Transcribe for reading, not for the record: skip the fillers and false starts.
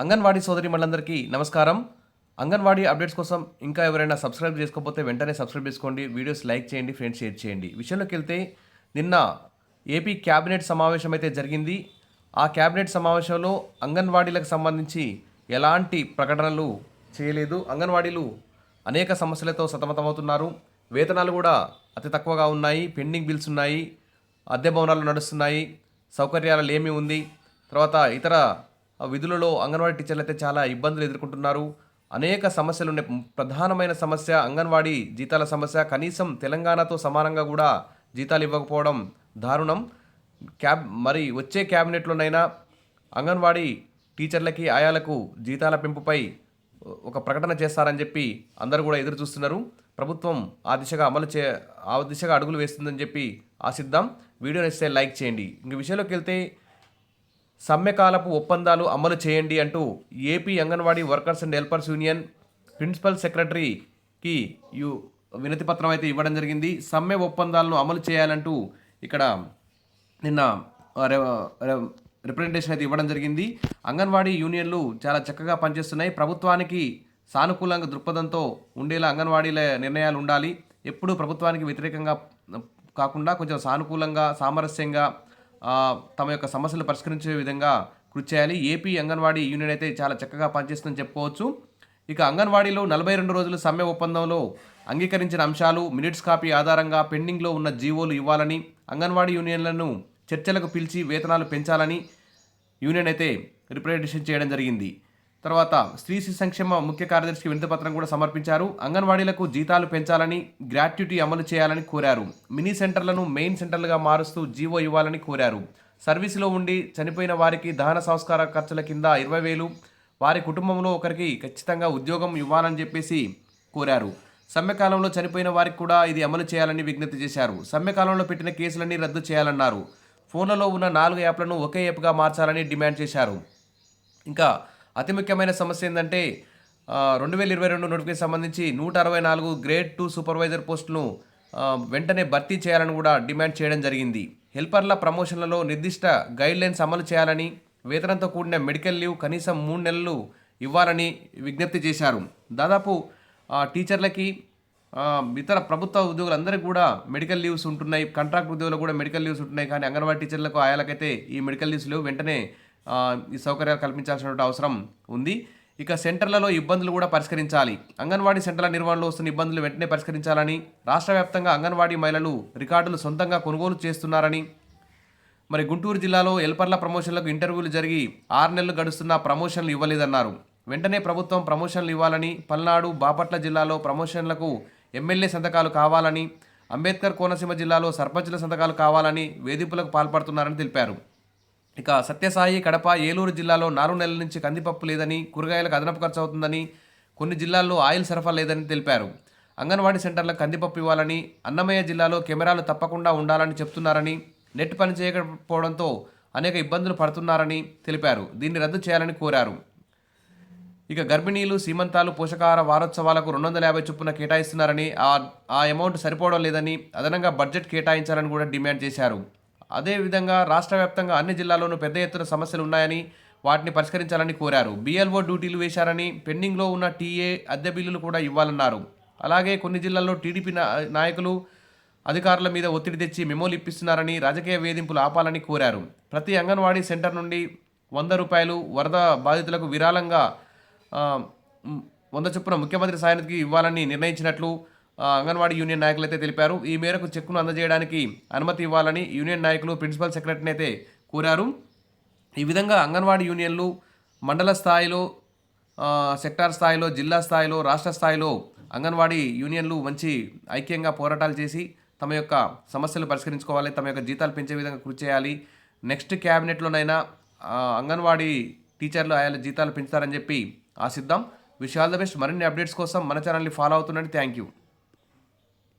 అంగన్వాడీ సోదరిమణులందరికీ నమస్కారం. అంగన్వాడీ అప్డేట్స్ కోసం ఇంకా ఎవరైనా సబ్స్క్రైబ్ చేసుకోకపోతే వెంటనే సబ్స్క్రైబ్ చేసుకోండి. వీడియోస్ లైక్ చేయండి, ఫ్రెండ్స్ షేర్ చేయండి. విషయంలోకి వెళ్తే నిన్న ఏపీ క్యాబినెట్ సమావేశం అయితే జరిగింది. ఆ క్యాబినెట్ సమావేశంలో అంగన్వాడీలకు సంబంధించి ఎలాంటి ప్రకటనలు చేయలేదు. అంగన్వాడీలు అనేక సమస్యలతో సతమతమవుతున్నారు. వేతనాలు కూడా అతి తక్కువగా ఉన్నాయి. పెండింగ్ బిల్స్ ఉన్నాయి. అద్దె భవనాలు నడుస్తున్నాయి. సౌకర్యాలు లేమి ఉంది. తర్వాత ఇతర విధులలో అంగన్వాడీ టీచర్లు అయితే చాలా ఇబ్బందులు ఎదుర్కొంటున్నారు. అనేక సమస్యలు ఉన్నాయి. ప్రధానమైన సమస్య అంగన్వాడీ జీతాల సమస్య. కనీసం తెలంగాణతో సమానంగా కూడా జీతాలు ఇవ్వకపోవడం దారుణం. మరి వచ్చే క్యాబినెట్లోనైనా అంగన్వాడీ టీచర్లకి ఆయాలకు జీతాల పెంపుపై ఒక ప్రకటన చేస్తారని చెప్పి అందరూ కూడా ఎదురు చూస్తున్నారు. ప్రభుత్వం ఆ దిశగా అడుగులు వేస్తుందని చెప్పి ఆశిద్దాం. వీడియో నచ్చితే లైక్ చేయండి. ఇంక విషయంలోకి వెళ్తే సమ్మెకాలపు ఒప్పందాలు అమలు చేయండి అంటూ AP anganwadi workers and helpers union principal సెక్రటరీకి వినతి పత్రం అయితే ఇవ్వడం జరిగింది. సమ్మె ఒప్పందాలను అమలు చేయాలంటూ ఇక్కడ నిన్న రిప్రజెంటేషన్ అయితే ఇవ్వడం జరిగింది. అంగన్వాడీ యూనియన్లు చాలా చక్కగా పనిచేస్తున్నాయి. ప్రభుత్వానికి సానుకూలంగా దృక్పథంతో ఉండేలా అంగన్వాడీల నిర్ణయాలు ఉండాలి. ఎప్పుడూ ప్రభుత్వానికి వ్యతిరేకంగా కాకుండా కొంచెం సానుకూలంగా సామరస్యంగా తమ యొక్క సమస్యలు పరిష్కరించే విధంగా కృషి చేయాలి. ఏపీ అంగన్వాడీ యూనియన్ అయితే చాలా చక్కగా పనిచేస్తుందని చెప్పుకోవచ్చు. ఇక అంగన్వాడీలో 42 రోజులు సమ్మె ఒప్పందంలో అంగీకరించిన అంశాలు మినిట్స్ కాపీ ఆధారంగా పెండింగ్లో ఉన్న జీవోలు ఇవ్వాలని, అంగన్వాడీ యూనియన్లను చర్చలకు పిలిచి వేతనాలు పెంచాలని యూనియన్ అయితే రిప్రజెంటేషన్ చేయడం జరిగింది. తర్వాత స్త్రీ శిశు సంక్షేమ ముఖ్య కార్యదర్శికి వినతిపత్రం కూడా సమర్పించారు. అంగన్వాడీలకు జీతాలు పెంచాలని, గ్రాట్యుటీ అమలు చేయాలని కోరారు. మినీ సెంటర్లను మెయిన్ సెంటర్లుగా మారుస్తూ జీవో ఇవ్వాలని కోరారు. సర్వీసులో ఉండి చనిపోయిన వారికి దహన సంస్కార ఖర్చుల కింద 20,000, వారి కుటుంబంలో ఒకరికి ఖచ్చితంగా ఉద్యోగం ఇవ్వాలని చెప్పేసి కోరారు. సమ్మెకాలంలో చనిపోయిన వారికి కూడా ఇది అమలు చేయాలని విజ్ఞప్తి చేశారు. సమ్మెకాలంలో పెట్టిన కేసులన్నీ రద్దు చేయాలన్నారు. ఫోన్లలో ఉన్న 4 యాప్లను ఒకే యాప్గా మార్చాలని డిమాండ్ చేశారు. ఇంకా అతి ముఖ్యమైన సమస్య ఏంటంటే 2022 నోటిఫికేషన్ సంబంధించి 164 గ్రేడ్ 2 సూపర్వైజర్ పోస్టులను వెంటనే భర్తీ చేయాలని కూడా డిమాండ్ చేయడం జరిగింది. హెల్పర్ల ప్రమోషన్లలో నిర్దిష్ట గైడ్లైన్స్ అమలు చేయాలని, వేతనంతో కూడిన మెడికల్ లీవ్ కనీసం 3 నెలలు ఇవ్వాలని విజ్ఞప్తి చేశారు. దాదాపు టీచర్లకి ఇతర ప్రభుత్వ ఉద్యోగులందరికీ కూడా మెడికల్ లీవ్స్ ఉంటున్నాయి. కాంట్రాక్ట్ ఉద్యోగులకు కూడా మెడికల్ లీవ్స్ ఉంటున్నాయి. కానీ అంగన్వాడీ టీచర్లకు ఆయాలకైతే ఈ మెడికల్ లీవ్స్ లేవు. వెంటనే ఈ సౌకర్యాలు కల్పించాల్సిన అవసరం ఉంది. ఇక సెంటర్లలో ఇబ్బందులు కూడా పరిష్కరించాలి. అంగన్వాడీ సెంటర్ల నిర్వహణలో వస్తున్న ఇబ్బందులు వెంటనే పరిష్కరించాలని, రాష్ట్ర వ్యాప్తంగా అంగన్వాడీ మహిళలు రికార్డులు సొంతంగా కొనుగోలు చేస్తున్నారని, మరి గుంటూరు జిల్లాలో హెల్పర్ల ప్రమోషన్లకు ఇంటర్వ్యూలు జరిగి 6 నెలలు గడుస్తున్న ప్రమోషన్లు ఇవ్వలేదన్నారు. వెంటనే ప్రభుత్వం ప్రమోషన్లు ఇవ్వాలని, పల్నాడు, బాపట్ల జిల్లాలో ప్రమోషన్లకు ఎమ్మెల్యే సంతకాలు కావాలని, అంబేద్కర్ కోనసీమ జిల్లాలో సర్పంచుల సంతకాలు కావాలని వేధింపులకు పాల్పడుతున్నారని తెలిపారు. ఇక సత్యసాయి, కడప, ఏలూరు జిల్లాలో 4 నెలల నుంచి కందిపప్పు లేదని, కూరగాయలకు అదనపు ఖర్చు అవుతుందని, కొన్ని జిల్లాల్లో ఆయిల్ సరఫరా లేదని తెలిపారు. అంగన్వాడీ సెంటర్లకు కందిపప్పు ఇవ్వాలని, అన్నమయ్య జిల్లాలో కెమెరాలు తప్పకుండా ఉండాలని చెప్తున్నారని, నెట్ పని చేయకపోవడంతో అనేక ఇబ్బందులు పడుతున్నారని తెలిపారు. దీన్ని రద్దు చేయాలని కోరారు. ఇక గర్భిణీలు, సీమంతాలు, పోషకాహార వారోత్సవాలకు 250 చొప్పున కేటాయిస్తున్నారని, ఆ అమౌంట్ సరిపోవడం లేదని, అదనంగా బడ్జెట్ కేటాయించాలని కూడా డిమాండ్ చేశారు. అదేవిధంగా రాష్ట్ర వ్యాప్తంగా అన్ని జిల్లాల్లోనూ పెద్ద ఎత్తున సమస్యలు ఉన్నాయని, వాటిని పరిష్కరించాలని కోరారు. BLO డ్యూటీలు వేశారని, పెండింగ్లో ఉన్న TA అద్దె బిల్లులు కూడా ఇవ్వాలన్నారు. అలాగే కొన్ని జిల్లాల్లో టీడీపీ నాయకులు అధికారుల మీద ఒత్తిడి తెచ్చి మెమోలు ఇప్పిస్తున్నారని, రాజకీయ వేధింపులు ఆపాలని కోరారు. ప్రతి అంగన్వాడీ సెంటర్ నుండి 100 రూపాయలు వరద బాధితులకు విరాళంగా 100 చొప్పున ముఖ్యమంత్రి సాయానికి ఇవ్వాలని నిర్ణయించినట్లు అంగన్వాడీ యూనియన్ నాయకులు అయితే తెలిపారు. ఈ మేరకు చెక్కును అందజేయడానికి అనుమతి ఇవ్వాలని యూనియన్ నాయకులు ప్రిన్సిపల్ సెక్రటరీని అయితే కోరారు. ఈ విధంగా అంగన్వాడీ యూనియన్లు మండల స్థాయిలో, సెక్టార్ స్థాయిలో, జిల్లా స్థాయిలో, రాష్ట్ర స్థాయిలో అంగన్వాడీ యూనియన్లు మంచి ఐక్యంగా పోరాటాలు చేసి తమ యొక్క సమస్యలు పరిష్కరించుకోవాలి. తమ యొక్క జీతాలు పెంచే విధంగా కృషి చేయాలి. నెక్స్ట్ క్యాబినెట్లోనైనా అంగన్వాడీ టీచర్లు ఆయా జీతాలు పెంచుతారని చెప్పి ఆశిద్దాం. Wish all the best. మరిన్ని అప్డేట్స్ కోసం మన ఛానల్ని ఫాలో అవుతుండండి. Thank you.